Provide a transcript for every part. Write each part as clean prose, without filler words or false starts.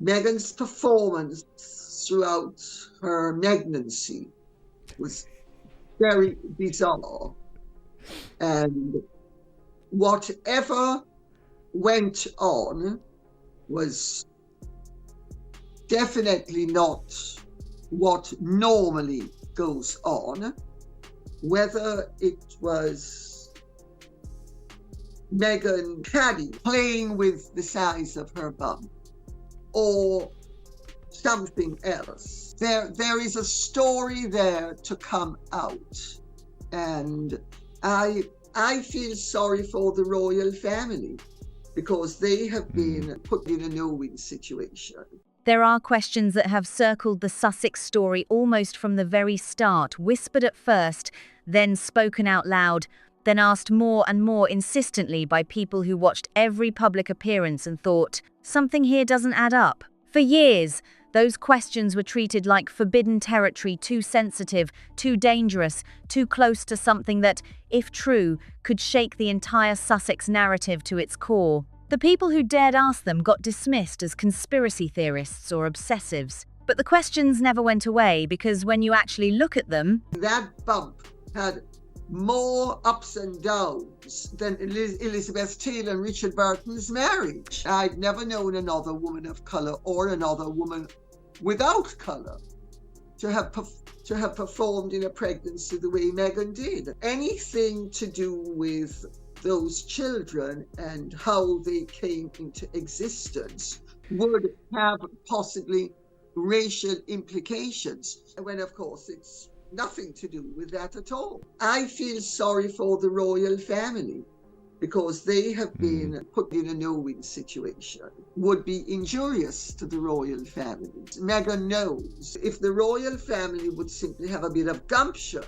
Meghan's performance throughout her pregnancy was very bizarre. And whatever went on was definitely not what normally goes on, whether it was Meghan Caddy playing with the size of her bum or something else. There is a story there to come out, and I feel sorry for the royal family because they have been put in a no-win situation. There are questions that have circled the Sussex story almost from the very start, whispered at first, then spoken out loud, then asked more and more insistently by people who watched every public appearance and thought, something here doesn't add up. For years, those questions were treated like forbidden territory, too sensitive, too dangerous, too close to something that, if true, could shake the entire Sussex narrative to its core. The people who dared ask them got dismissed as conspiracy theorists or obsessives. But the questions never went away because when you actually look at them, that bump had more ups and downs than Elizabeth Taylor and Richard Burton's marriage. I'd never known another woman of colour or another woman without colour to have performed in a pregnancy the way Meghan did. Anything to do with those children and how they came into existence would have possibly racial implications, when of course it's nothing to do with that at all. I feel sorry for the royal family because they have been put in a no-win situation. Would be injurious to the royal family. Meghan knows if the royal family would simply have a bit of gumption,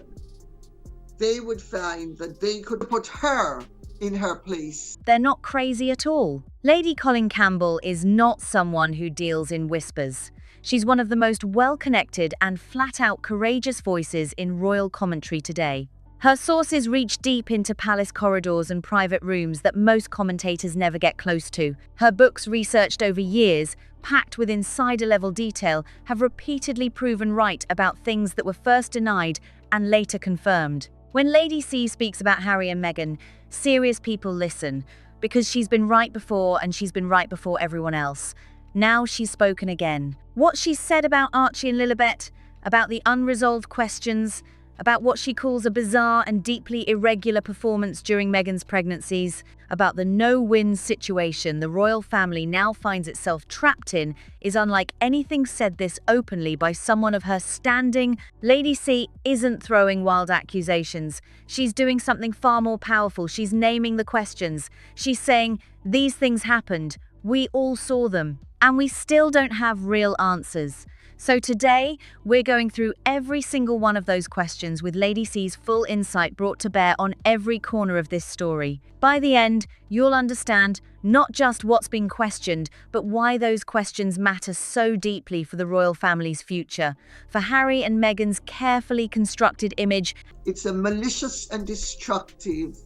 they would find that they could put her in her place. They're not crazy at all. Lady Colin Campbell is not someone who deals in whispers. She's one of the most well-connected and flat-out courageous voices in royal commentary today. Her sources reach deep into palace corridors and private rooms that most commentators never get close to. Her books, researched over years, packed with insider-level detail, have repeatedly proven right about things that were first denied and later confirmed. When Lady C speaks about Harry and Meghan, serious people listen, because she's been right before and she's been right before everyone else. Now she's spoken again. What she said about Archie and Lilibet, about the unresolved questions, about what she calls a bizarre and deeply irregular performance during Meghan's pregnancies, about the no-win situation the royal family now finds itself trapped in, is unlike anything said this openly by someone of her standing. Lady C isn't throwing wild accusations. She's doing something far more powerful. She's naming the questions. She's saying, these things happened. We all saw them. And we still don't have real answers. So today, we're going through every single one of those questions with Lady C's full insight brought to bear on every corner of this story. By the end, you'll understand not just what's been questioned, but why those questions matter so deeply for the royal family's future, for Harry and Meghan's carefully constructed image. It's a malicious and destructive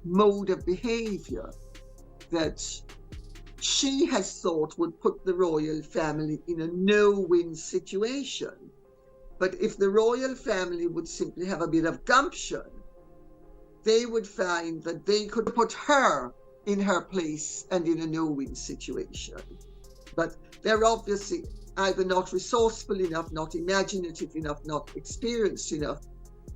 mode of behaviour that she has thought would put the royal family in a no-win situation. But if the royal family would simply have a bit of gumption, they would find that they could put her in her place and in a no-win situation. But they're obviously either not resourceful enough, not imaginative enough, not experienced enough,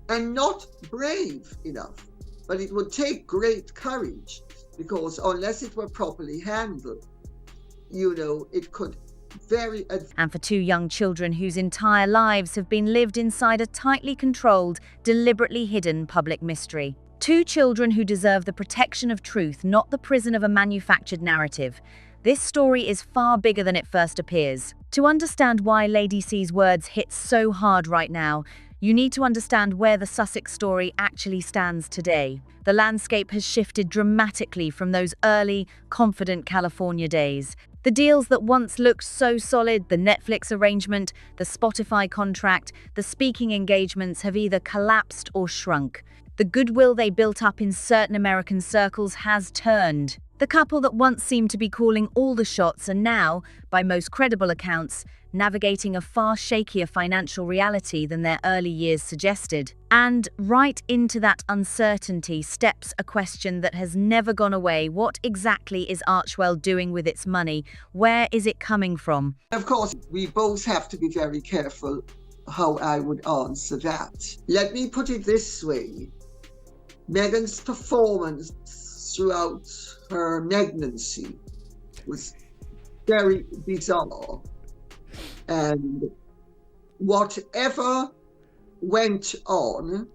and not brave enough. But it would take great courage, because unless it were properly handled, it could very... And for two young children whose entire lives have been lived inside a tightly controlled, deliberately hidden public mystery. Two children who deserve the protection of truth, not the prison of a manufactured narrative. This story is far bigger than it first appears. To understand why Lady C's words hit so hard right now, you need to understand where the Sussex story actually stands today. The landscape has shifted dramatically from those early, confident California days. The deals that once looked so solid, the Netflix arrangement, the Spotify contract, the speaking engagements have either collapsed or shrunk. The goodwill they built up in certain American circles has turned. The couple that once seemed to be calling all the shots are now, by most credible accounts, navigating a far shakier financial reality than their early years suggested. And right into that uncertainty steps a question that has never gone away. What exactly is Archewell doing with its money? Where is it coming from? Of course, we both have to be very careful how I would answer that. Let me put it this way. Meghan's performance throughout her pregnancy was very bizarre. And whatever went on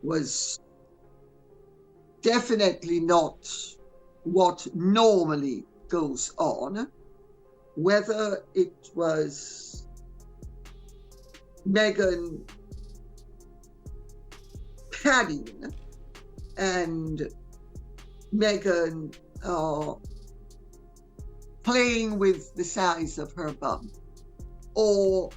was definitely not what normally goes on. Whether it was Meghan padding and Meghan playing with the size of her bum or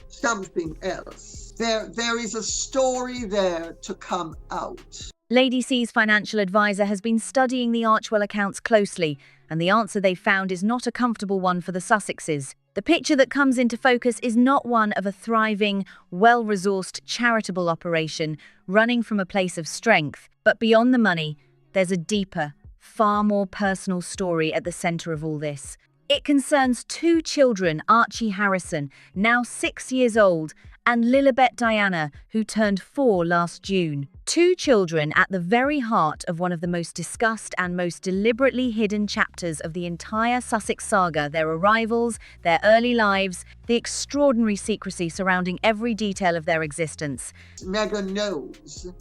something else. There is a story there to come out. Lady C's financial advisor has been studying the Archewell accounts closely, and the answer they found is not a comfortable one for the Sussexes. The picture that comes into focus is not one of a thriving, well-resourced charitable operation running from a place of strength, but beyond the money, there's a deeper, far more personal story at the center of all this. It concerns two children, Archie Harrison, now 6 years old, and Lilibet Diana, who turned 4 last June. Two children at the very heart of one of the most discussed and most deliberately hidden chapters of the entire Sussex saga, their arrivals, their early lives, the extraordinary secrecy surrounding every detail of their existence. Meghan knows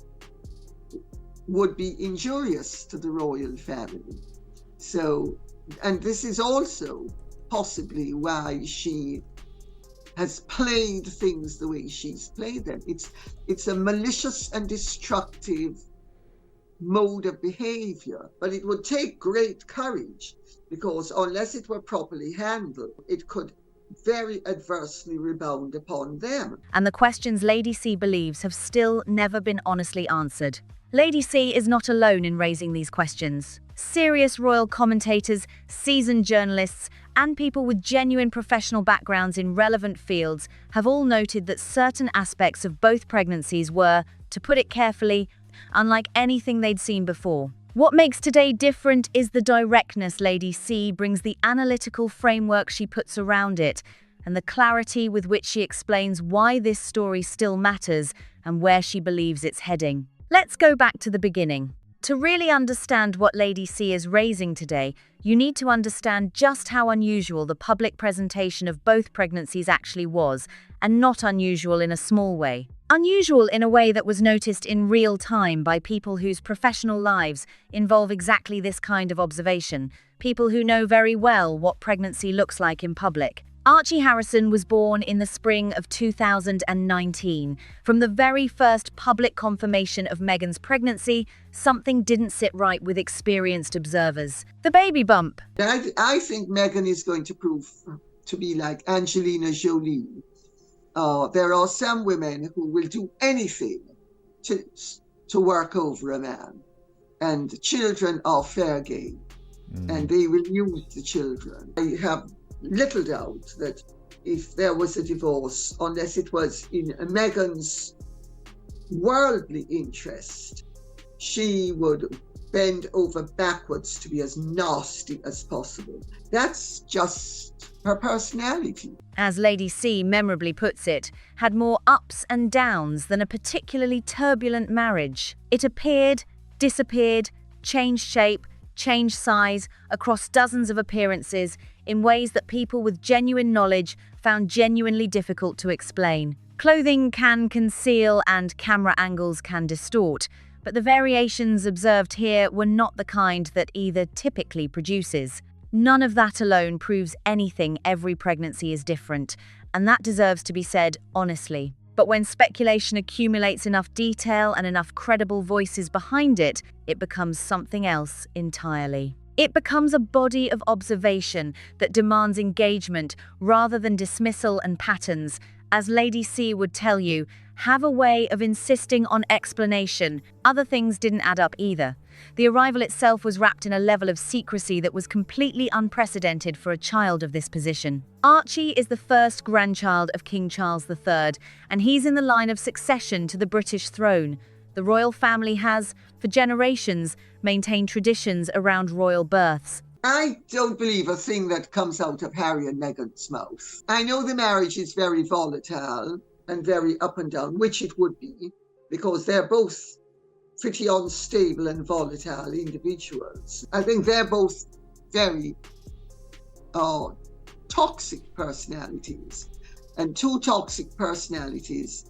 would be injurious to the royal family. So, and this is also possibly why she has played things the way she's played them. It's a malicious and destructive mode of behavior, but it would take great courage, because unless it were properly handled, it could very adversely rebound upon them. And the questions Lady C believes have still never been honestly answered. Lady C is not alone in raising these questions. Serious royal commentators, seasoned journalists, and people with genuine professional backgrounds in relevant fields have all noted that certain aspects of both pregnancies were, to put it carefully, unlike anything they'd seen before. What makes today different is the directness Lady C brings, the analytical framework she puts around it, and the clarity with which she explains why this story still matters and where she believes it's heading. Let's go back to the beginning. To really understand what Lady C is raising today, you need to understand just how unusual the public presentation of both pregnancies actually was, and not unusual in a small way. Unusual in a way that was noticed in real time by people whose professional lives involve exactly this kind of observation, people who know very well what pregnancy looks like in public. Archie Harrison was born in the spring of 2019. From the very first public confirmation of Meghan's pregnancy, something didn't sit right with experienced observers. The baby bump. I think Meghan is going to prove to be like Angelina Jolie. There are some women who will do anything to work over a man. And children are fair game. And they will use the children. I have little doubt that if there was a divorce, unless it was in Meghan's worldly interest, she would bend over backwards to be as nasty as possible. That's just her personality. As Lady C memorably puts it, had more ups and downs than a particularly turbulent marriage. It appeared, disappeared, changed shape, changed size across dozens of appearances in ways that people with genuine knowledge found genuinely difficult to explain. Clothing can conceal and camera angles can distort, but the variations observed here were not the kind that either typically produces. None of that alone proves anything. Every pregnancy is different, and that deserves to be said honestly. But when speculation accumulates enough detail and enough credible voices behind it, it becomes something else entirely. It becomes a body of observation that demands engagement rather than dismissal and patterns. As Lady C would tell you, have a way of insisting on explanation. Other things didn't add up either. The arrival itself was wrapped in a level of secrecy that was completely unprecedented for a child of this position. Archie is the first grandchild of King Charles III, and he's in the line of succession to the British throne. The royal family has, for generations, maintained traditions around royal births. I don't believe a thing that comes out of Harry and Meghan's mouth. I know the marriage is very volatile and very up and down, which it would be, because they're both pretty unstable and volatile individuals. I think they're both very toxic personalities. And two toxic personalities,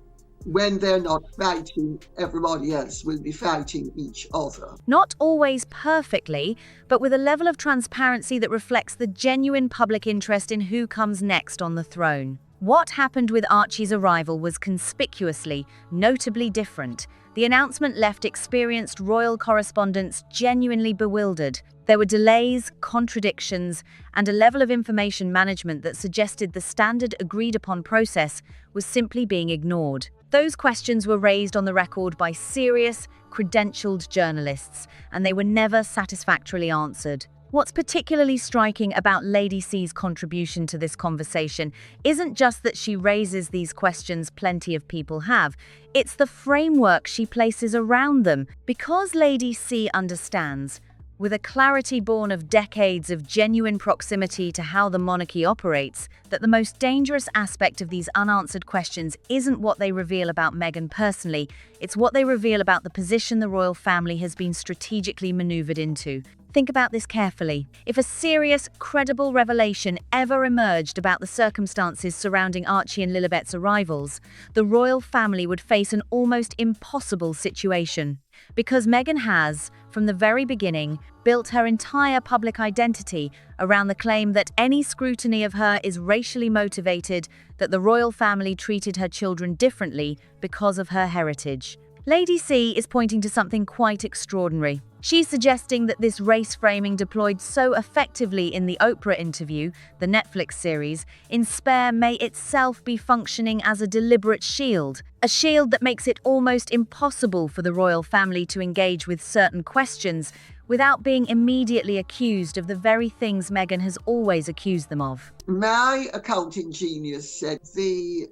when they're not fighting, everybody else will be fighting each other. Not always perfectly, but with a level of transparency that reflects the genuine public interest in who comes next on the throne. What happened with Archie's arrival was conspicuously, notably different. The announcement left experienced royal correspondents genuinely bewildered. There were delays, contradictions, and a level of information management that suggested the standard agreed-upon process was simply being ignored. Those questions were raised on the record by serious, credentialed journalists, and they were never satisfactorily answered. What's particularly striking about Lady C's contribution to this conversation isn't just that she raises these questions plenty of people have, it's the framework she places around them. Because Lady C understands, with a clarity born of decades of genuine proximity to how the monarchy operates, that the most dangerous aspect of these unanswered questions isn't what they reveal about Meghan personally, it's what they reveal about the position the royal family has been strategically maneuvered into. Think about this carefully. If a serious, credible revelation ever emerged about the circumstances surrounding Archie and Lilibet's arrivals, the royal family would face an almost impossible situation. Because Meghan has, from the very beginning, built her entire public identity around the claim that any scrutiny of her is racially motivated, that the royal family treated her children differently because of her heritage. Lady C is pointing to something quite extraordinary. She's suggesting that this race framing deployed so effectively in the Oprah interview, the Netflix series, in Spare may itself be functioning as a deliberate shield. A shield that makes it almost impossible for the royal family to engage with certain questions without being immediately accused of the very things Meghan has always accused them of. My accounting genius said the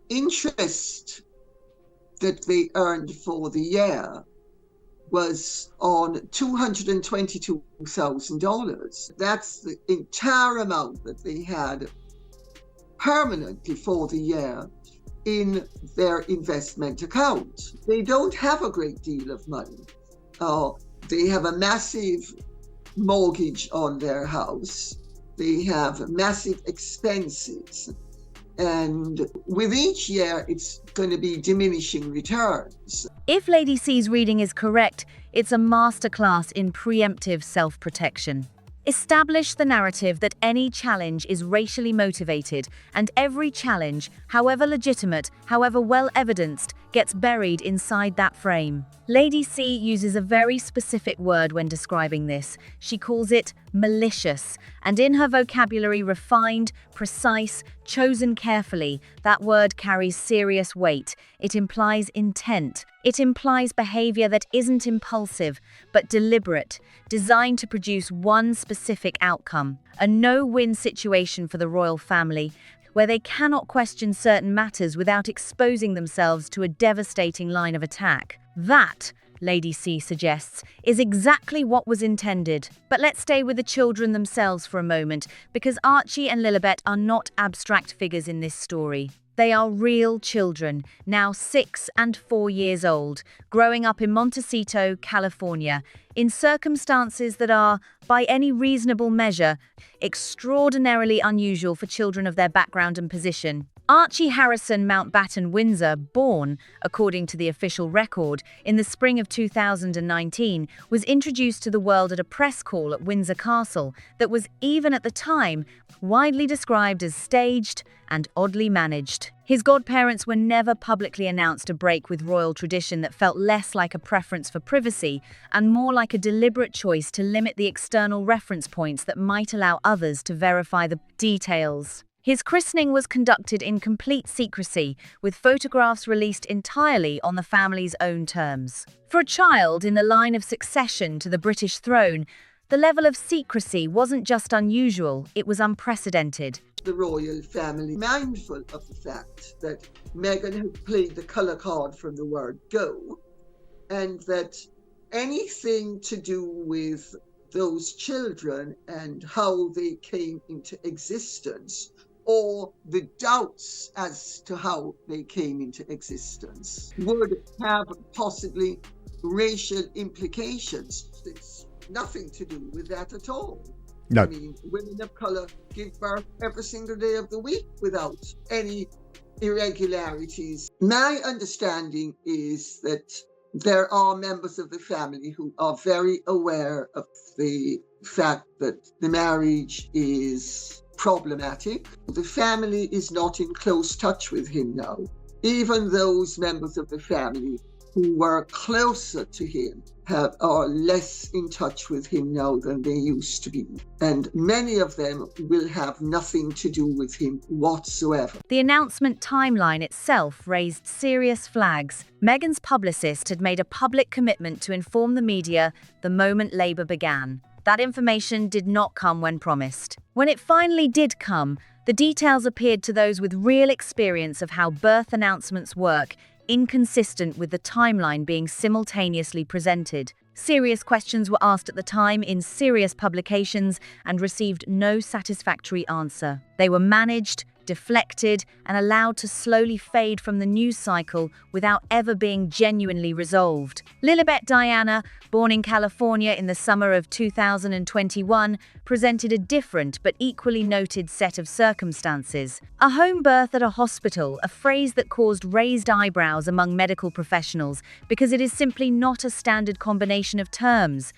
interest that they earned for the year was on $222,000. That's the entire amount that they had permanently for the year in their investment account. They don't have a great deal of money. They have a massive mortgage on their house. They have massive expenses. And with each year, it's going to be diminishing returns. If Lady C's reading is correct, it's a masterclass in preemptive self-protection. Establish the narrative that any challenge is racially motivated, and every challenge, however legitimate, however well-evidenced, gets buried inside that frame. Lady C uses a very specific word when describing this. She calls it malicious, and in her vocabulary refined, precise, chosen carefully, that word carries serious weight. It implies intent. It implies behavior that isn't impulsive, but deliberate, designed to produce one specific outcome, a no-win situation for the royal family, where they cannot question certain matters without exposing themselves to a devastating line of attack. That, Lady C suggests, is exactly what was intended. But let's stay with the children themselves for a moment, because Archie and Lilibet are not abstract figures in this story. They are real children, now 6 and 4 years old, growing up in Montecito, California, in circumstances that are, by any reasonable measure, extraordinarily unusual for children of their background and position. Archie Harrison Mountbatten Windsor, born, according to the official record, in the spring of 2019, was introduced to the world at a press call at Windsor Castle that was, even at the time, widely described as staged and oddly managed. His godparents were never publicly announced to break with royal tradition that felt less like a preference for privacy and more like a deliberate choice to limit the external reference points that might allow others to verify the details. His christening was conducted in complete secrecy, with photographs released entirely on the family's own terms. For a child in the line of succession to the British throne, the level of secrecy wasn't just unusual, it was unprecedented. The royal family, mindful of the fact that Meghan had played the colour card from the word go, and that anything to do with those children and how they came into existence, or the doubts as to how they came into existence, would have possibly racial implications. It's nothing to do with that at all. No. I mean, women of colour give birth every single day of the week without any irregularities. My understanding is that there are members of the family who are very aware of the fact that the marriage is problematic. The family is not in close touch with him now. Even those members of the family who were closer to him are less in touch with him now than they used to be. And many of them will have nothing to do with him whatsoever. The announcement timeline itself raised serious flags. Meghan's publicist had made a public commitment to inform the media the moment Labour began. That information did not come when promised. When it finally did come, the details appeared to those with real experience of how birth announcements work inconsistent with the timeline being simultaneously presented. Serious questions were asked at the time in serious publications and received no satisfactory answer. They were managed, deflected, and allowed to slowly fade from the news cycle without ever being genuinely resolved. Lilibet Diana, born in California in the summer of 2021, presented a different but equally noted set of circumstances. A home birth at a hospital, a phrase that caused raised eyebrows among medical professionals because it is simply not a standard combination of terms.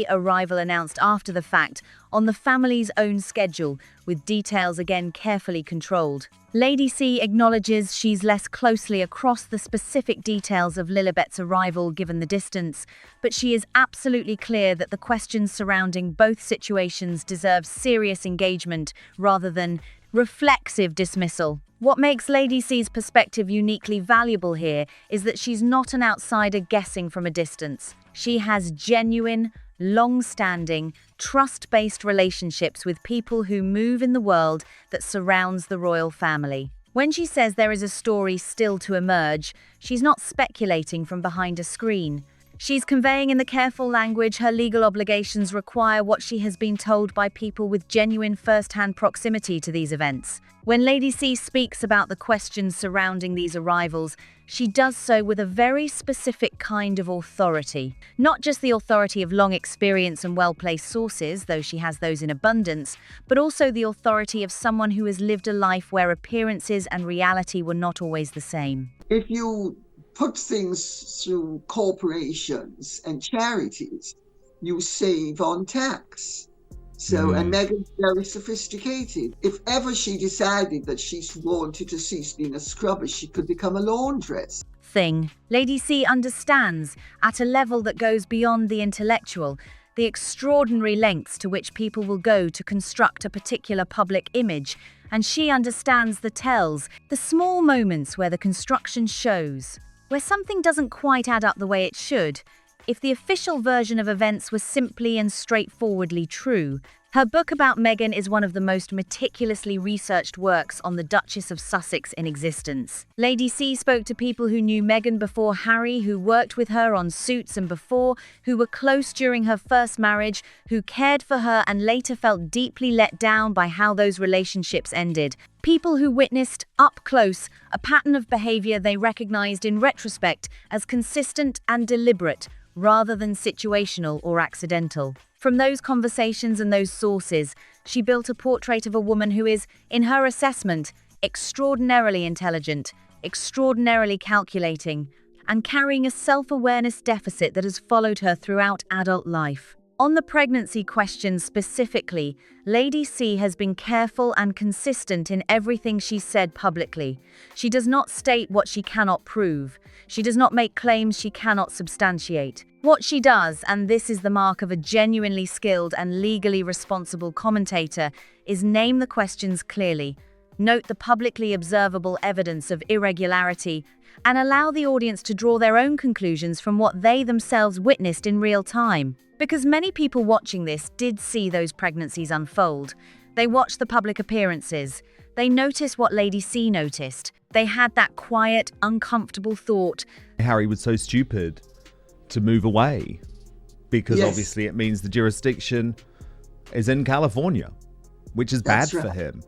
Arrival announced after the fact, on the family's own schedule, with details again carefully controlled. Lady C acknowledges she's less closely across the specific details of Lilibet's arrival given the distance, but she is absolutely clear that the questions surrounding both situations deserve serious engagement rather than reflexive dismissal. What makes Lady C's perspective uniquely valuable here is that she's not an outsider guessing from a distance. She has genuine, long-standing, trust-based relationships with people who move in the world that surrounds the royal family. When she says there is a story still to emerge, she's not speculating from behind a screen. She's conveying in the careful language her legal obligations require what she has been told by people with genuine first-hand proximity to these events. When Lady C speaks about the questions surrounding these arrivals, she does so with a very specific kind of authority. Not just the authority of long experience and well-placed sources, though she has those in abundance, but also the authority of someone who has lived a life where appearances and reality were not always the same. If you put things through corporations and charities, you save on tax. So, and Meghan's very sophisticated. If ever she decided that she wanted to cease being a scrubber, she could become a laundress. Lady C understands, at a level that goes beyond the intellectual, the extraordinary lengths to which people will go to construct a particular public image, and she understands the tells, the small moments where the construction shows, where something doesn't quite add up the way it should. If the official version of events was simply and straightforwardly true, her book about Meghan is one of the most meticulously researched works on the Duchess of Sussex in existence. Lady C spoke to people who knew Meghan before Harry, who worked with her on Suits and before, who were close during her first marriage, who cared for her and later felt deeply let down by how those relationships ended. People who witnessed, up close, a pattern of behavior they recognized in retrospect as consistent and deliberate, rather than situational or accidental. From those conversations and those sources, she built a portrait of a woman who is, in her assessment, extraordinarily intelligent, extraordinarily calculating, and carrying a self-awareness deficit that has followed her throughout adult life. On the pregnancy question specifically, Lady C has been careful and consistent in everything she's said publicly. She does not state what she cannot prove. She does not make claims she cannot substantiate. What she does, and this is the mark of a genuinely skilled and legally responsible commentator, is name the questions clearly, note the publicly observable evidence of irregularity, and allow the audience to draw their own conclusions from what they themselves witnessed in real time. Because many people watching this did see those pregnancies unfold. They watched the public appearances. They noticed what Lady C noticed. They had that quiet, uncomfortable thought. Harry was so stupid to move away because obviously it means the jurisdiction is in California, which is bad for him.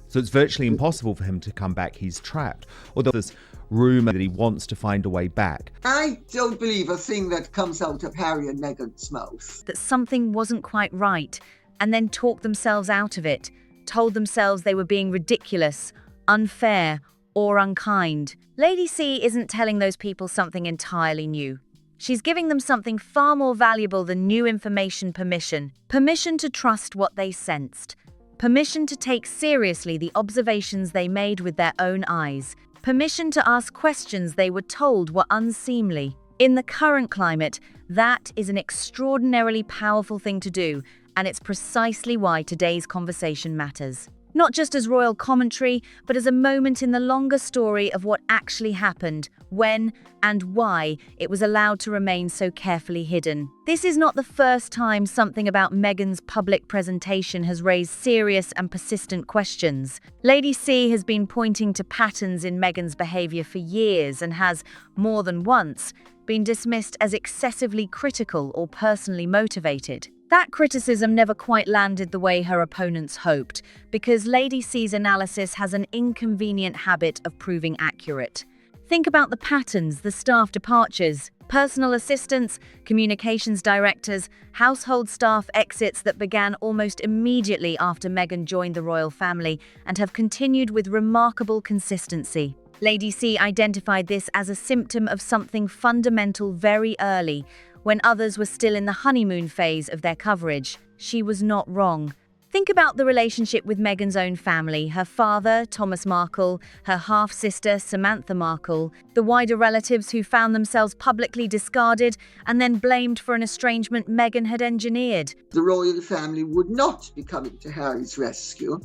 So it's virtually impossible for him to come back. He's trapped. Although there's rumour that he wants to find a way back. I don't believe a thing that comes out of Harry and Meghan's mouth. That something wasn't quite right, and then talked themselves out of it, told themselves they were being ridiculous, unfair, or unkind. Lady C isn't telling those people something entirely new. She's giving them something far more valuable than new information: permission. Permission to trust what they sensed. Permission to take seriously the observations they made with their own eyes. Permission to ask questions they were told were unseemly. In the current climate, that is an extraordinarily powerful thing to do, and it's precisely why today's conversation matters. Not just as royal commentary, but as a moment in the longer story of what actually happened, when and why it was allowed to remain so carefully hidden. This is not the first time something about Meghan's public presentation has raised serious and persistent questions. Lady C has been pointing to patterns in Meghan's behaviour for years and has, more than once, been dismissed as excessively critical or personally motivated. That criticism never quite landed the way her opponents hoped, because Lady C's analysis has an inconvenient habit of proving accurate. Think about the patterns, the staff departures, personal assistants, communications directors, household staff exits that began almost immediately after Meghan joined the royal family and have continued with remarkable consistency. Lady C identified this as a symptom of something fundamental very early, when others were still in the honeymoon phase of their coverage. She was not wrong. Think about the relationship with Meghan's own family, her father, Thomas Markle, her half-sister, Samantha Markle, the wider relatives who found themselves publicly discarded and then blamed for an estrangement Meghan had engineered. The royal family would not be coming to Harry's rescue.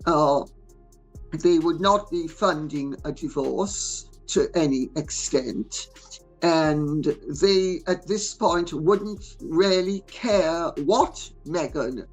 They would not be funding a divorce to any extent. And they, at this point, wouldn't really care what Meghan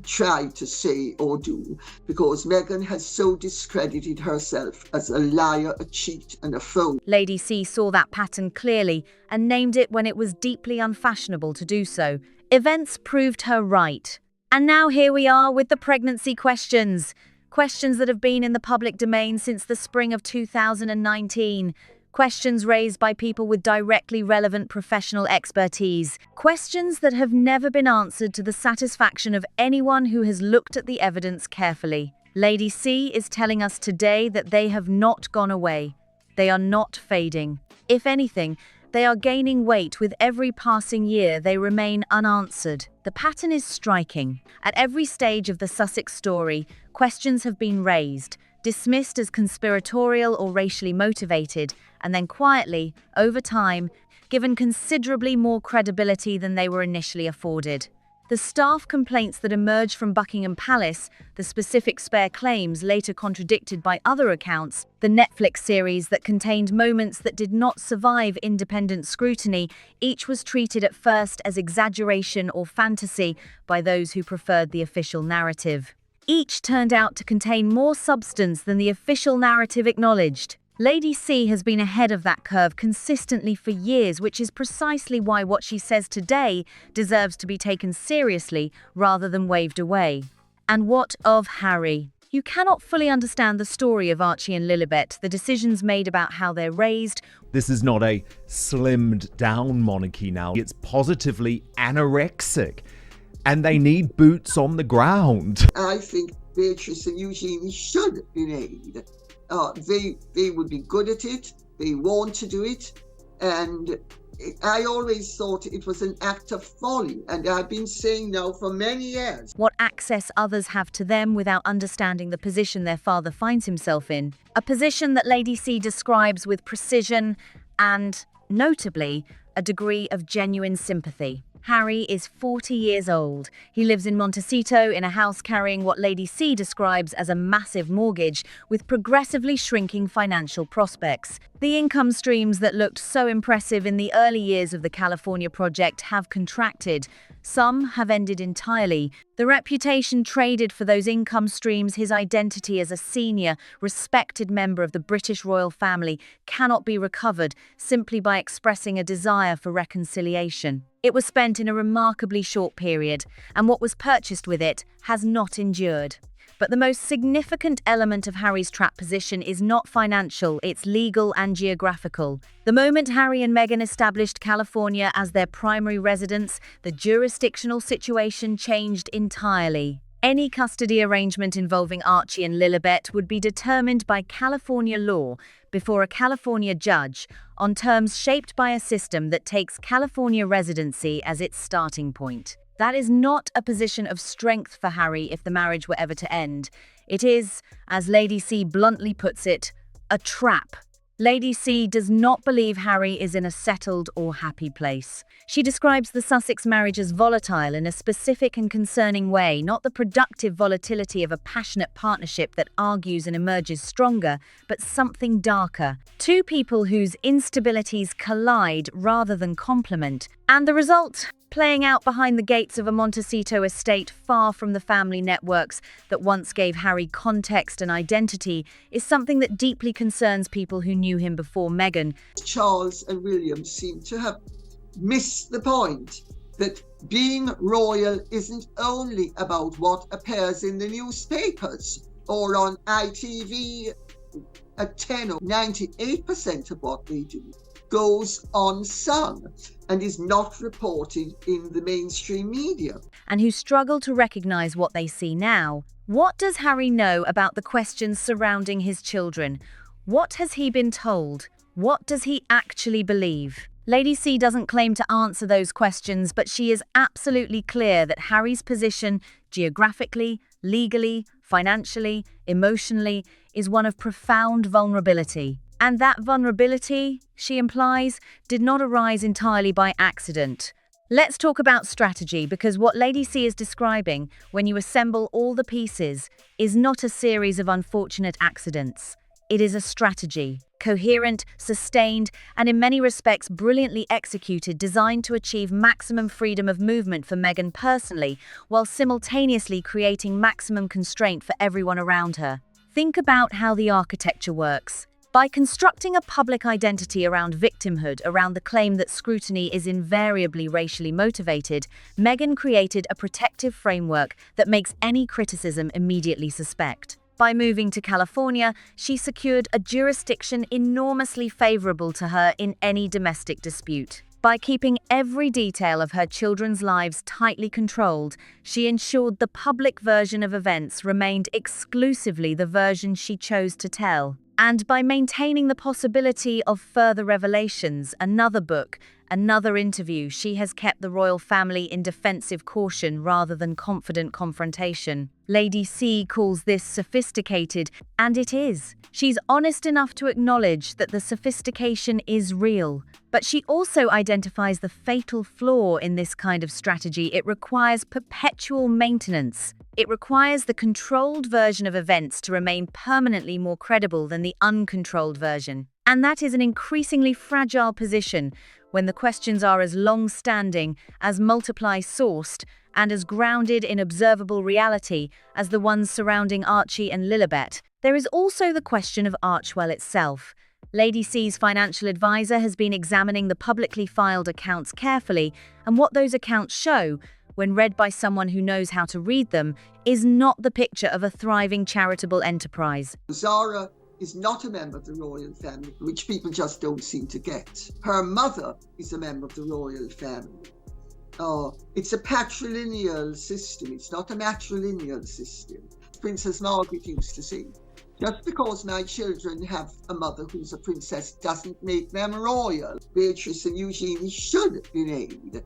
tried to say or do, because Meghan has so discredited herself as a liar, a cheat, and a fool. Lady C saw that pattern clearly and named it when it was deeply unfashionable to do so. Events proved her right. And now here we are with the pregnancy questions. Questions that have been in the public domain since the spring of 2019. Questions raised by people with directly relevant professional expertise. Questions that have never been answered to the satisfaction of anyone who has looked at the evidence carefully. Lady C is telling us today that they have not gone away. They are not fading. If anything, they are gaining weight with every passing year. They remain unanswered. The pattern is striking. At every stage of the Sussex story, questions have been raised, dismissed as conspiratorial or racially motivated, and then quietly, over time, given considerably more credibility than they were initially afforded. The staff complaints that emerged from Buckingham Palace, the specific spare claims later contradicted by other accounts, the Netflix series that contained moments that did not survive independent scrutiny, each was treated at first as exaggeration or fantasy by those who preferred the official narrative. Each turned out to contain more substance than the official narrative acknowledged. Lady C has been ahead of that curve consistently for years, which is precisely why what she says today deserves to be taken seriously rather than waved away. And what of Harry? You cannot fully understand the story of Archie and Lilibet, the decisions made about how they're raised. This is not a slimmed down monarchy now. It's positively anorexic. And they need boots on the ground. I think Beatrice and Eugenie should be named. They would be good at it. They want to do it. And I always thought it was an act of folly. And I've been saying now for many years. What access others have to them without understanding the position their father finds himself in. A position that Lady C describes with precision and, notably, a degree of genuine sympathy. Harry is 40 years old. He lives in Montecito in a house carrying what Lady C describes as a massive mortgage with progressively shrinking financial prospects. The income streams that looked so impressive in the early years of the California project have contracted. Some have ended entirely. The reputation traded for those income streams, his identity as a senior, respected member of the British royal family, cannot be recovered simply by expressing a desire for reconciliation. It was spent in a remarkably short period, and what was purchased with it has not endured. But the most significant element of Harry's trap position is not financial, it's legal and geographical. The moment Harry and Meghan established California as their primary residence, the jurisdictional situation changed entirely. Any custody arrangement involving Archie and Lilibet would be determined by California law before a California judge on terms shaped by a system that takes California residency as its starting point. That is not a position of strength for Harry if the marriage were ever to end. It is, as Lady C bluntly puts it, a trap. Lady C does not believe Harry is in a settled or happy place. She describes the Sussex marriage as volatile in a specific and concerning way, not the productive volatility of a passionate partnership that argues and emerges stronger, but something darker. Two people whose instabilities collide rather than complement. And the result? Playing out behind the gates of a Montecito estate far from the family networks that once gave Harry context and identity is something that deeply concerns people who knew him before Meghan. Charles and William seem to have missed the point that being royal isn't only about what appears in the newspapers or on ITV at 10 or 98% of what they do goes unsung and is not reported in the mainstream media. And who struggle to recognize what they see now. What does Harry know about the questions surrounding his children? What has he been told? What does he actually believe? Lady C doesn't claim to answer those questions, but she is absolutely clear that Harry's position, geographically, legally, financially, emotionally, is one of profound vulnerability. And that vulnerability, she implies, did not arise entirely by accident. Let's talk about strategy, because what Lady C is describing, when you assemble all the pieces, is not a series of unfortunate accidents. It is a strategy, coherent, sustained, and in many respects brilliantly executed, designed to achieve maximum freedom of movement for Meghan personally, while simultaneously creating maximum constraint for everyone around her. Think about how the architecture works. By constructing a public identity around victimhood, around the claim that scrutiny is invariably racially motivated, Meghan created a protective framework that makes any criticism immediately suspect. By moving to California, she secured a jurisdiction enormously favorable to her in any domestic dispute. By keeping every detail of her children's lives tightly controlled, she ensured the public version of events remained exclusively the version she chose to tell. And by maintaining the possibility of further revelations, another book, another interview, she has kept the royal family in defensive caution rather than confident confrontation. Lady C calls this sophisticated, and it is. She's honest enough to acknowledge that the sophistication is real. But she also identifies the fatal flaw in this kind of strategy. It requires perpetual maintenance. It requires the controlled version of events to remain permanently more credible than the uncontrolled version. And that is an increasingly fragile position when the questions are as long-standing, as multiply-sourced, and as grounded in observable reality as the ones surrounding Archie and Lilibet. There is also the question of Archewell itself. Lady C's financial advisor has been examining the publicly filed accounts carefully, and what those accounts show, when read by someone who knows how to read them, is not the picture of a thriving charitable enterprise. Zara is not a member of the royal family, which people just don't seem to get. Her mother is a member of the royal family. It's a patrilineal system. It's not a matrilineal system. Princess Margaret used to say, just because my children have a mother who's a princess doesn't make them royal. Beatrice and Eugenie should be named.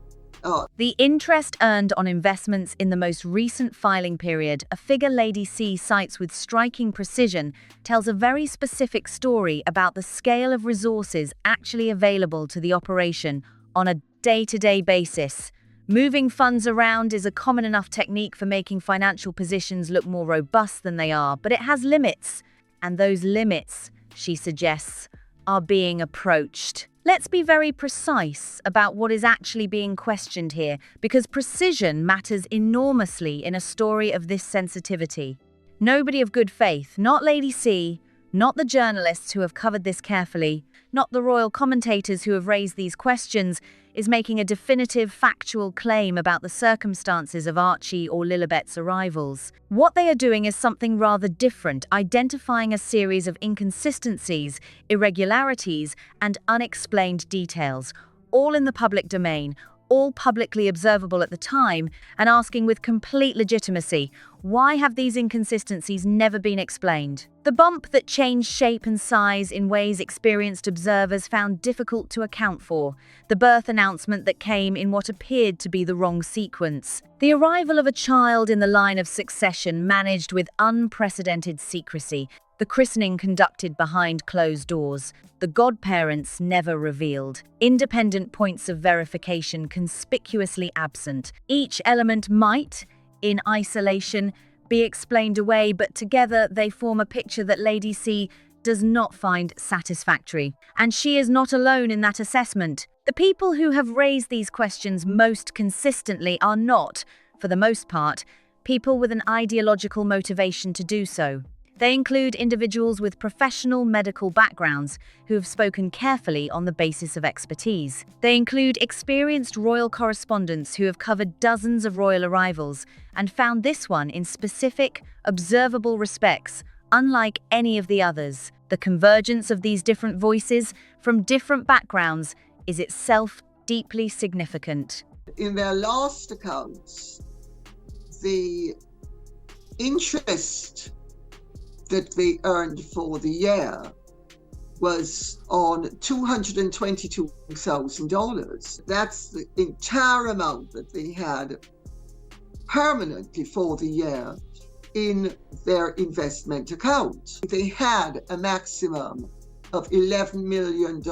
The interest earned on investments in the most recent filing period, a figure Lady C cites with striking precision, tells a very specific story about the scale of resources actually available to the operation on a day-to-day basis. Moving funds around is a common enough technique for making financial positions look more robust than they are, but it has limits. And those limits, she suggests, are being approached. Let's be very precise about what is actually being questioned here, because precision matters enormously in a story of this sensitivity. Nobody of good faith, not Lady C, not the journalists who have covered this carefully, not the royal commentators who have raised these questions, is making a definitive factual claim about the circumstances of Archie or Lilibet's arrivals. What they are doing is something rather different, identifying a series of inconsistencies, irregularities, and unexplained details, all in the public domain, all publicly observable at the time, and asking with complete legitimacy, why have these inconsistencies never been explained? The bump that changed shape and size in ways experienced observers found difficult to account for, the birth announcement that came in what appeared to be the wrong sequence, the arrival of a child in the line of succession managed with unprecedented secrecy, the christening conducted behind closed doors, the godparents never revealed, independent points of verification conspicuously absent. Each element might, in isolation, be explained away, but together they form a picture that Lady C does not find satisfactory. And she is not alone in that assessment. The people who have raised these questions most consistently are not, for the most part, people with an ideological motivation to do so. They include individuals with professional medical backgrounds who have spoken carefully on the basis of expertise. They include experienced royal correspondents who have covered dozens of royal arrivals and found this one in specific, observable respects, unlike any of the others. The convergence of these different voices from different backgrounds is itself deeply significant. In their last accounts, the interest that they earned for the year was on $222,000. That's the entire amount that they had permanently for the year in their investment account. They had a maximum of $11 million,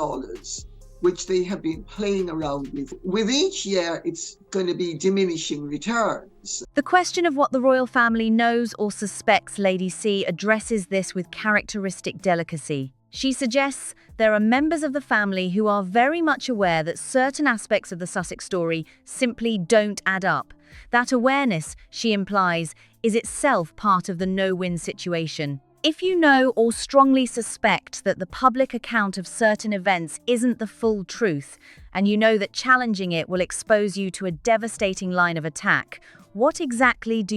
which they have been playing around with. With each year, it's going to be diminishing returns. The question of what the royal family knows or suspects Lady C addresses this with characteristic delicacy. She suggests there are members of the family who are very much aware that certain aspects of the Sussex story simply don't add up. That awareness, she implies, is itself part of the no-win situation. If you know or strongly suspect that the public account of certain events isn't the full truth, and you know that challenging it will expose you to a devastating line of attack, what exactly do?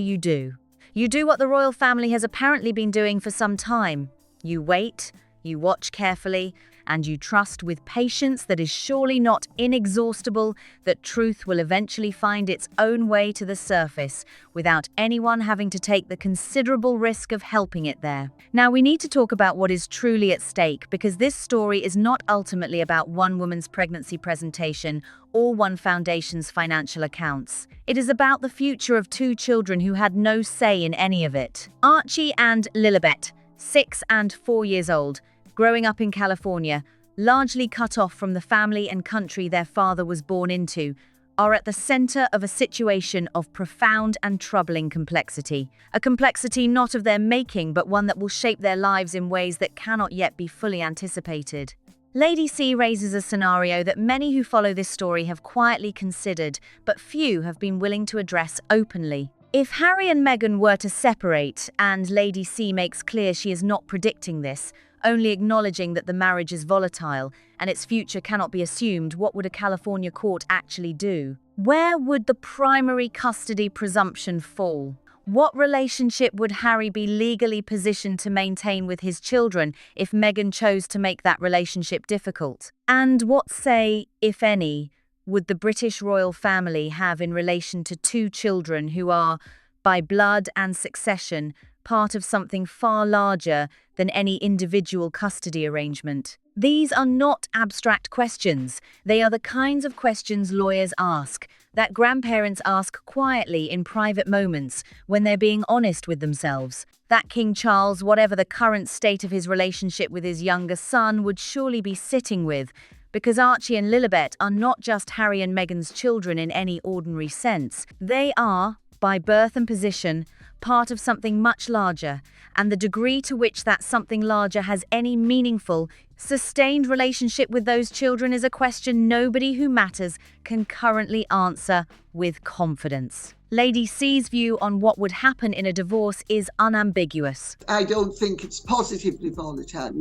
You do what the royal family has apparently been doing for some time. You wait, you watch carefully, and you trust with patience that is surely not inexhaustible that truth will eventually find its own way to the surface without anyone having to take the considerable risk of helping it there. Now we need to talk about what is truly at stake, because this story is not ultimately about one woman's pregnancy presentation or one foundation's financial accounts. It is about the future of two children who had no say in any of it. Archie and Lilibet, 6 and 4 years old, growing up in California, largely cut off from the family and country their father was born into, are at the center of a situation of profound and troubling complexity. A complexity not of their making, but one that will shape their lives in ways that cannot yet be fully anticipated. Lady C raises a scenario that many who follow this story have quietly considered, but few have been willing to address openly. If Harry and Meghan were to separate, and Lady C makes clear she is not predicting this, only acknowledging that the marriage is volatile and its future cannot be assumed, what would a California court actually do? Where would the primary custody presumption fall? What relationship would Harry be legally positioned to maintain with his children if Meghan chose to make that relationship difficult? And what say, if any, would the British royal family have in relation to two children who are, by blood and succession, part of something far larger than any individual custody arrangement? These are not abstract questions. They are the kinds of questions lawyers ask, that grandparents ask quietly in private moments when they're being honest with themselves. That King Charles, whatever the current state of his relationship with his younger son, would surely be sitting with, Because Archie and Lilibet are not just Harry and Meghan's children in any ordinary sense. They are, by birth and position, part of something much larger, and the degree to which that something larger has any meaningful, sustained relationship with those children is a question nobody who matters can currently answer with confidence. Lady C's view on what would happen in a divorce is unambiguous. I don't think it's positively volatile.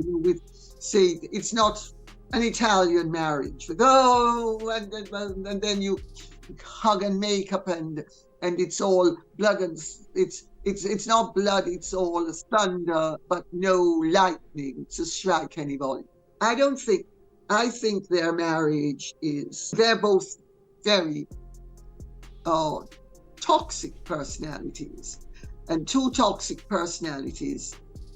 Say, it's not an Italian marriage with, and then you hug and make up and it's all blood and it's not blood, it's all thunder, but no lightning to strike anybody. I think their marriage they're both very toxic personalities, and two toxic personalities,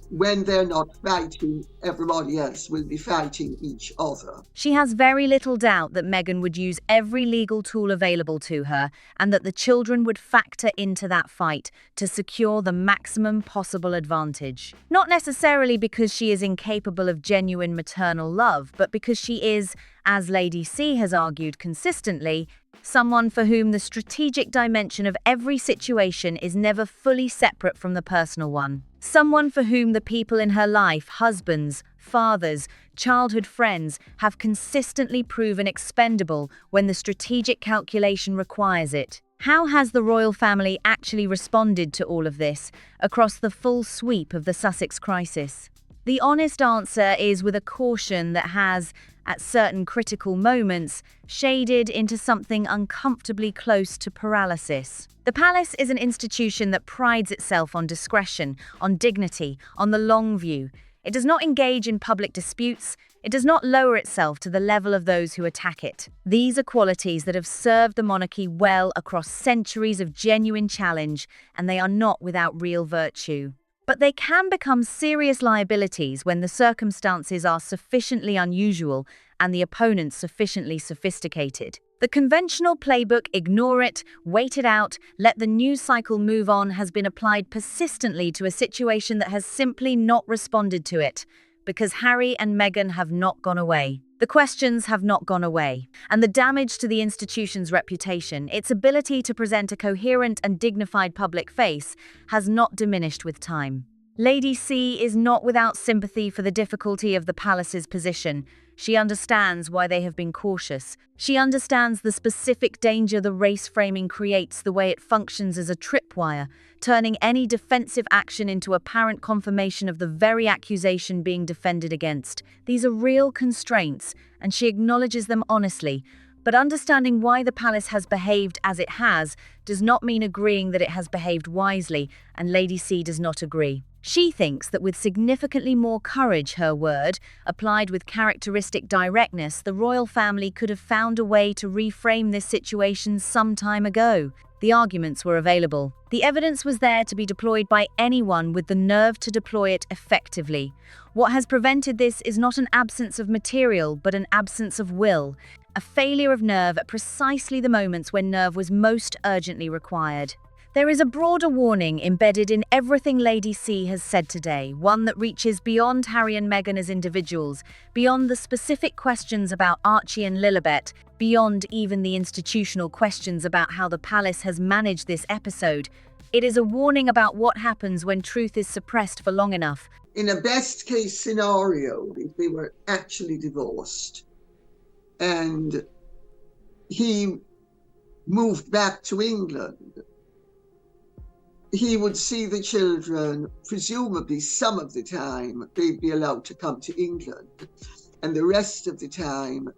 when they're not fighting, everybody else will be fighting each other. She has very little doubt that Meghan would use every legal tool available to her and that the children would factor into that fight to secure the maximum possible advantage. Not necessarily because she is incapable of genuine maternal love, but because she is, as Lady C has argued consistently, someone for whom the strategic dimension of every situation is never fully separate from the personal one. Someone for whom the people in her life, husbands, fathers, childhood friends, have consistently proven expendable when the strategic calculation requires it. How has the royal family actually responded to all of this across the full sweep of the Sussex crisis? The honest answer is with a caution that has, at certain critical moments, shaded into something uncomfortably close to paralysis. The palace is an institution that prides itself on discretion, on dignity, on the long view. It does not engage in public disputes. It does not lower itself to the level of those who attack it. These are qualities that have served the monarchy well across centuries of genuine challenge, and they are not without real virtue. But they can become serious liabilities when the circumstances are sufficiently unusual and the opponents sufficiently sophisticated. The conventional playbook, ignore it, wait it out, let the news cycle move on, has been applied persistently to a situation that has simply not responded to it, because Harry and Meghan have not gone away. The questions have not gone away, and the damage to the institution's reputation, its ability to present a coherent and dignified public face, has not diminished with time. Lady C is not without sympathy for the difficulty of the palace's position. She understands why they have been cautious. She understands the specific danger the race framing creates, the way it functions as a tripwire, turning any defensive action into apparent confirmation of the very accusation being defended against. These are real constraints, and she acknowledges them honestly. But understanding why the palace has behaved as it has does not mean agreeing that it has behaved wisely, and Lady C does not agree. She thinks that with significantly more courage, her word, applied with characteristic directness, the royal family could have found a way to reframe this situation some time ago. The arguments were available. The evidence was there to be deployed by anyone with the nerve to deploy it effectively. What has prevented this is not an absence of material, but an absence of will, a failure of nerve at precisely the moments when nerve was most urgently required. There is a broader warning embedded in everything Lady C has said today, one that reaches beyond Harry and Meghan as individuals, beyond the specific questions about Archie and Lilibet, beyond even the institutional questions about how the palace has managed this episode. It is a warning about what happens when truth is suppressed for long enough. In a best-case scenario, if they were actually divorced and he moved back to England, he would see the children, presumably some of the time, they'd be allowed to come to England. And the rest of the time,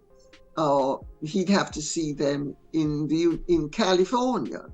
he'd have to see them in California.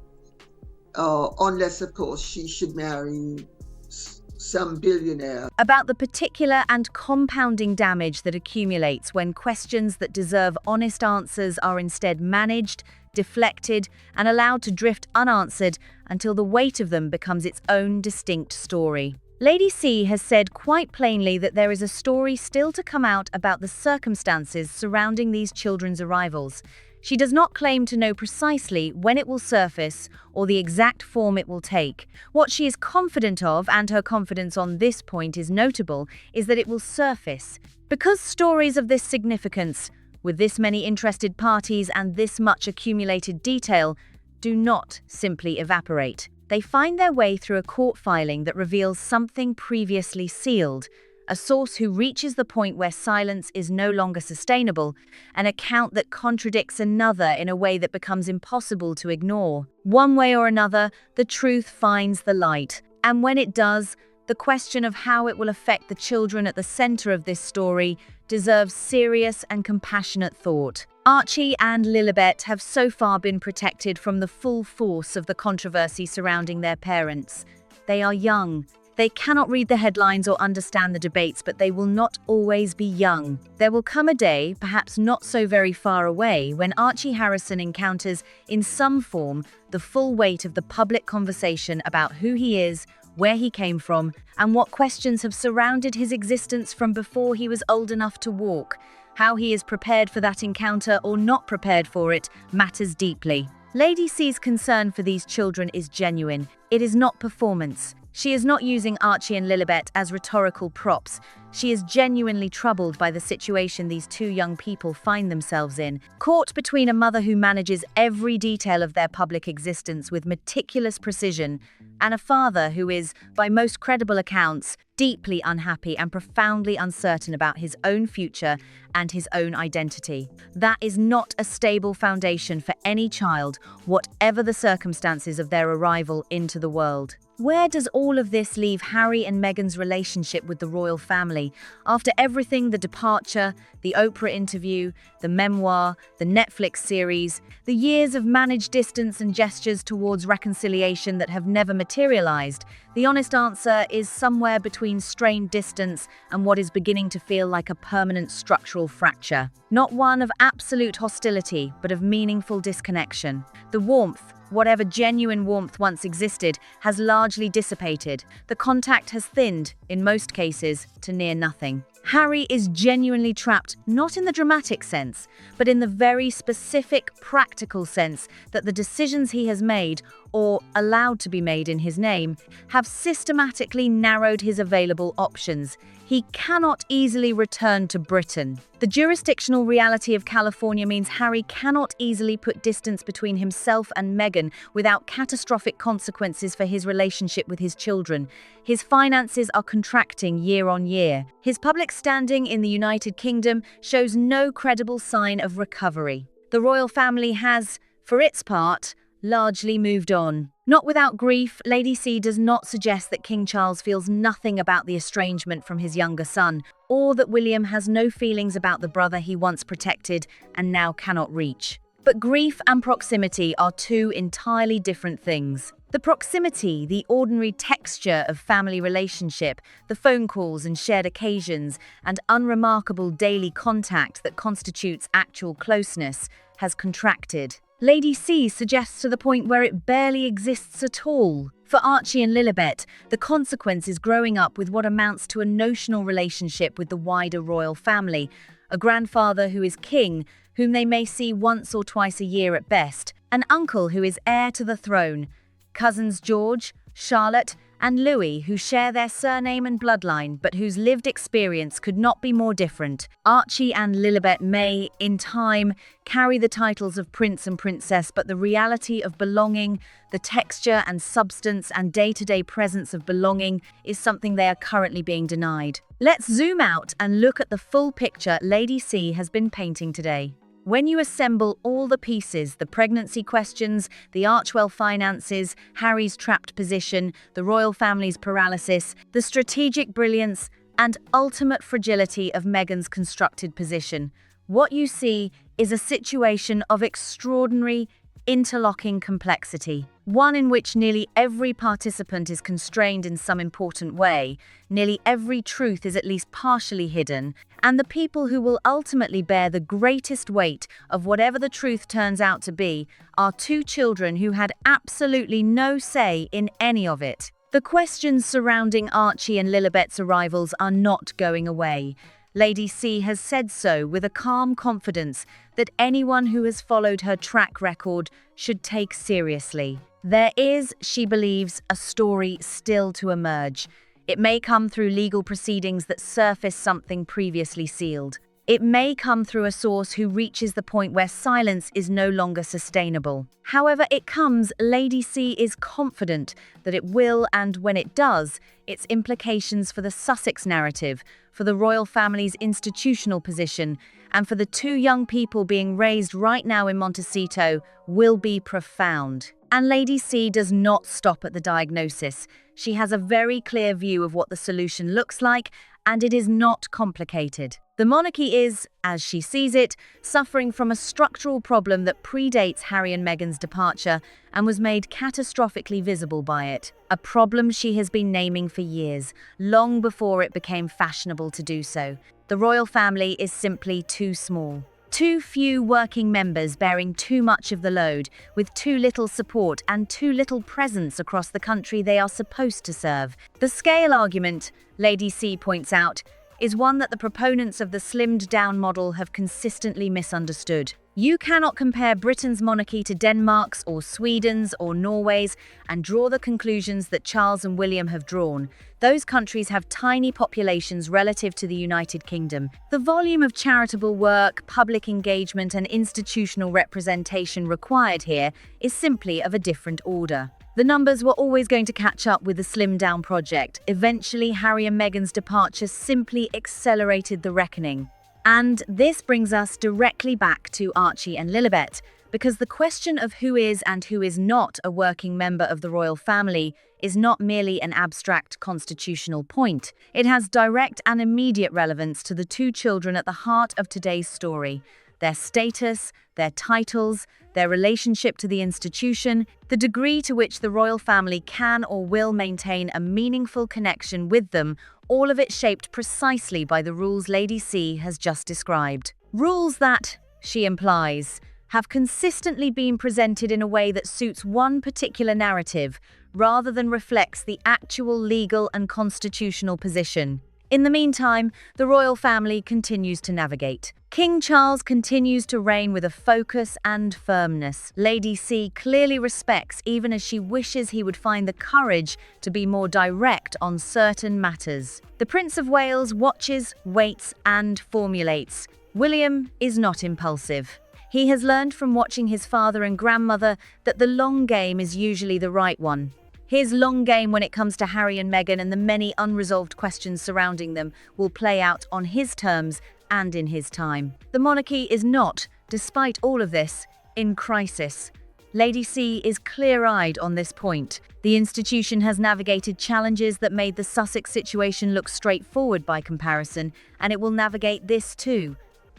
Unless, of course, she should marry some billionaire. About the particular and compounding damage that accumulates when questions that deserve honest answers are instead managed, deflected, and allowed to drift unanswered until the weight of them becomes its own distinct story. Lady C has said quite plainly that there is a story still to come out about the circumstances surrounding these children's arrivals. She does not claim to know precisely when it will surface or the exact form it will take. What she is confident of, and her confidence on this point is notable, is that it will surface. Because stories of this significance, with this many interested parties and this much accumulated detail, do not simply evaporate. They find their way through a court filing that reveals something previously sealed, a source who reaches the point where silence is no longer sustainable, an account that contradicts another in a way that becomes impossible to ignore. One way or another, the truth finds the light, and when it does, the question of how it will affect the children at the center of this story deserves serious and compassionate thought. Archie and Lilibet have so far been protected from the full force of the controversy surrounding their parents. They are young. They cannot read the headlines or understand the debates, but they will not always be young. There will come a day, perhaps not so very far away, when Archie Harrison encounters, in some form, the full weight of the public conversation about who he is, where he came from, and what questions have surrounded his existence from before he was old enough to walk. How he is prepared for that encounter or not prepared for it matters deeply. Lady C's concern for these children is genuine. It is not performance. She is not using Archie and Lilibet as rhetorical props. She is genuinely troubled by the situation these two young people find themselves in, caught between a mother who manages every detail of their public existence with meticulous precision, and a father who is, by most credible accounts, deeply unhappy and profoundly uncertain about his own future and his own identity. That is not a stable foundation for any child, whatever the circumstances of their arrival into the world. Where does all of this leave Harry and Meghan's relationship with the royal family? After everything, the departure, the Oprah interview, the memoir, the Netflix series, the years of managed distance and gestures towards reconciliation that have never materialized, the honest answer is somewhere between strained distance and what is beginning to feel like a permanent structural fracture. Not one of absolute hostility, but of meaningful disconnection. The warmth, whatever genuine warmth once existed, has largely dissipated. The contact has thinned, in most cases, to near nothing. Harry is genuinely trapped, not in the dramatic sense, but in the very specific, practical sense that the decisions he has made, or allowed to be made in his name, have systematically narrowed his available options. He cannot easily return to Britain. The jurisdictional reality of California means Harry cannot easily put distance between himself and Meghan without catastrophic consequences for his relationship with his children. His finances are contracting year on year. His public standing in the United Kingdom shows no credible sign of recovery. The royal family has, for its part, largely moved on. Not without grief, Lady C does not suggest that King Charles feels nothing about the estrangement from his younger son, or that William has no feelings about the brother he once protected and now cannot reach. But grief and proximity are two entirely different things. The proximity, the ordinary texture of family relationship, the phone calls and shared occasions, and unremarkable daily contact that constitutes actual closeness, has contracted. Lady C suggests to the point where it barely exists at all. For Archie and Lilibet, the consequence is growing up with what amounts to a notional relationship with the wider royal family, a grandfather who is king, whom they may see once or twice a year at best, an uncle who is heir to the throne, cousins George, Charlotte, and Louis, who share their surname and bloodline, but whose lived experience could not be more different. Archie and Lilibet may, in time, carry the titles of prince and princess, but the reality of belonging, the texture and substance and day-to-day presence of belonging, is something they are currently being denied. Let's zoom out and look at the full picture Lady C has been painting today. When you assemble all the pieces, the pregnancy questions, the Archwell finances, Harry's trapped position, the royal family's paralysis, the strategic brilliance, and ultimate fragility of Meghan's constructed position, what you see is a situation of extraordinary, interlocking complexity. One in which nearly every participant is constrained in some important way, nearly every truth is at least partially hidden, and the people who will ultimately bear the greatest weight of whatever the truth turns out to be are two children who had absolutely no say in any of it. The questions surrounding Archie and Lilibet's arrivals are not going away. Lady C has said so with a calm confidence that anyone who has followed her track record should take seriously. There is, she believes, a story still to emerge. It may come through legal proceedings that surface something previously sealed. It may come through a source who reaches the point where silence is no longer sustainable. However it comes, Lady C is confident that it will, and when it does, its implications for the Sussex narrative, for the royal family's institutional position, and for the two young people being raised right now in Montecito will be profound. And Lady C does not stop at the diagnosis. She has a very clear view of what the solution looks like, and it is not complicated. The monarchy is, as she sees it, suffering from a structural problem that predates Harry and Meghan's departure and was made catastrophically visible by it. A problem she has been naming for years, long before it became fashionable to do so. The royal family is simply too small. Too few working members bearing too much of the load, with too little support and too little presence across the country they are supposed to serve. The scale argument, Lady C points out, is one that the proponents of the slimmed-down model have consistently misunderstood. You cannot compare Britain's monarchy to Denmark's or Sweden's or Norway's and draw the conclusions that Charles and William have drawn. Those countries have tiny populations relative to the United Kingdom. The volume of charitable work, public engagement, and institutional representation required here is simply of a different order. The numbers were always going to catch up with the slimmed-down project. Eventually, Harry and Meghan's departure simply accelerated the reckoning. And this brings us directly back to Archie and Lilibet, because the question of who is and who is not a working member of the royal family is not merely an abstract constitutional point. It has direct and immediate relevance to the two children at the heart of today's story. Their status, their titles, their relationship to the institution, the degree to which the royal family can or will maintain a meaningful connection with them, all of it shaped precisely by the rules Lady C has just described. Rules that, she implies, have consistently been presented in a way that suits one particular narrative, rather than reflects the actual legal and constitutional position. In the meantime, the royal family continues to navigate. King Charles continues to reign with a focus and firmness. Lady C clearly respects, even as she wishes he would find the courage to be more direct on certain matters. The Prince of Wales watches, waits, and formulates. William is not impulsive. He has learned from watching his father and grandmother that the long game is usually the right one. His long game when it comes to Harry and Meghan and the many unresolved questions surrounding them will play out on his terms and in his time. The monarchy is not, despite all of this, in crisis. Lady C is clear-eyed on this point. The institution has navigated challenges that made the Sussex situation look straightforward by comparison, and it will navigate this too.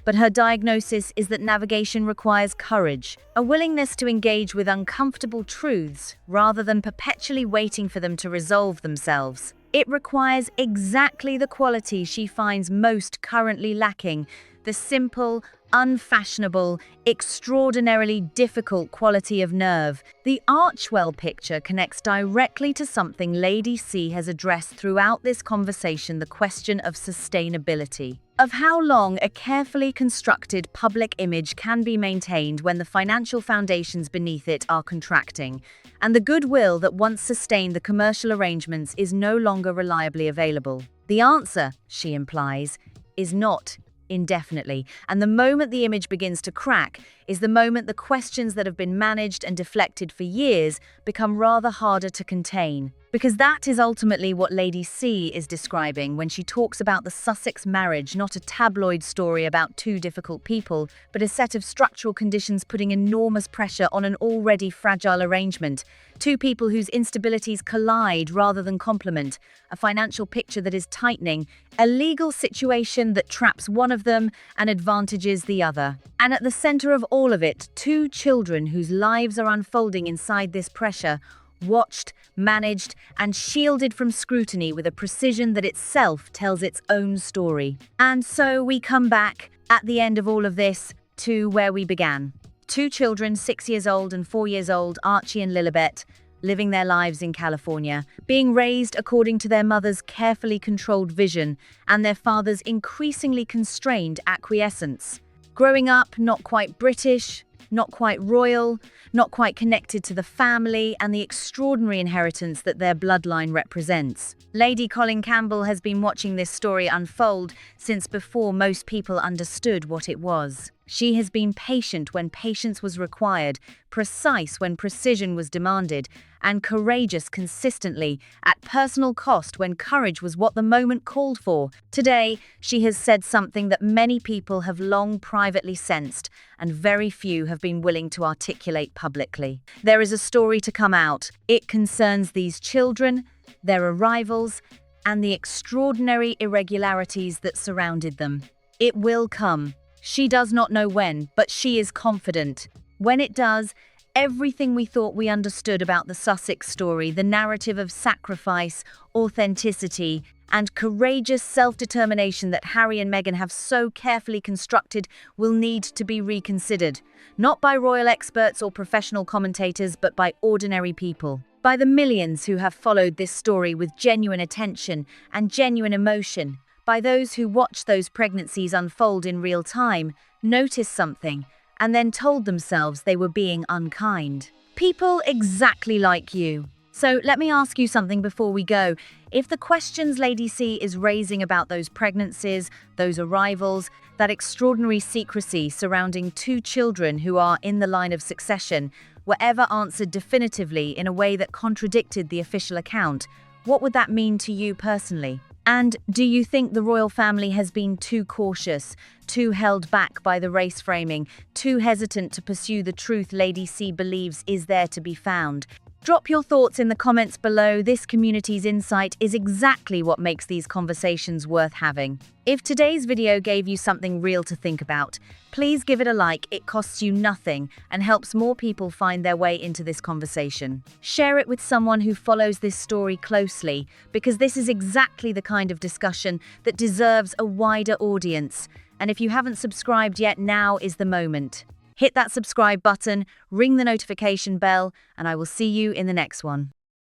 But her diagnosis is that navigation requires courage, a willingness to engage with uncomfortable truths rather than perpetually waiting for them to resolve themselves. It requires exactly the quality she finds most currently lacking, the simple, unfashionable, extraordinarily difficult quality of nerve. The Archwell picture connects directly to something Lady C has addressed throughout this conversation: the question of sustainability, of how long a carefully constructed public image can be maintained when the financial foundations beneath it are contracting, and the goodwill that once sustained the commercial arrangements is no longer reliably available. The answer, she implies, is not indefinitely, and the moment the image begins to crack is the moment the questions that have been managed and deflected for years become rather harder to contain. Because that is ultimately what Lady C is describing when she talks about the Sussex marriage, not a tabloid story about two difficult people, but a set of structural conditions putting enormous pressure on an already fragile arrangement. Two people whose instabilities collide rather than complement, a financial picture that is tightening, a legal situation that traps one of them and advantages the other. And at the center of all of it, two children whose lives are unfolding inside this pressure, watched, managed, and shielded from scrutiny with a precision that itself tells its own story. And so we come back, at the end of all of this, to where we began. Two children, 6 years old and 4 years old, Archie and Lilibet, living their lives in California, being raised according to their mother's carefully controlled vision and their father's increasingly constrained acquiescence. Growing up not quite British, not quite royal, not quite connected to the family and the extraordinary inheritance that their bloodline represents. Lady Colin Campbell has been watching this story unfold since before most people understood what it was. She has been patient when patience was required, precise when precision was demanded, and courageous consistently at personal cost when courage was what the moment called for. Today, she has said something that many people have long privately sensed, and very few have been willing to articulate publicly. There is a story to come out. It concerns these children, their arrivals, and the extraordinary irregularities that surrounded them. It will come. She does not know when, but she is confident. When it does, everything we thought we understood about the Sussex story, the narrative of sacrifice, authenticity, and courageous self-determination that Harry and Meghan have so carefully constructed will need to be reconsidered, not by royal experts or professional commentators, but by ordinary people. By the millions who have followed this story with genuine attention and genuine emotion. By those who watched those pregnancies unfold in real time, noticed something, and then told themselves they were being unkind. People exactly like you. So let me ask you something before we go. If the questions Lady C is raising about those pregnancies, those arrivals, that extraordinary secrecy surrounding two children who are in the line of succession, were ever answered definitively in a way that contradicted the official account, what would that mean to you personally? And do you think the royal family has been too cautious, too held back by the race framing, too hesitant to pursue the truth Lady C believes is there to be found? Drop your thoughts in the comments below. This community's insight is exactly what makes these conversations worth having. If today's video gave you something real to think about, please give it a like. It costs you nothing and helps more people find their way into this conversation. Share it with someone who follows this story closely, because this is exactly the kind of discussion that deserves a wider audience. And if you haven't subscribed yet, now is the moment. Hit that subscribe button, ring the notification bell, and I will see you in the next one.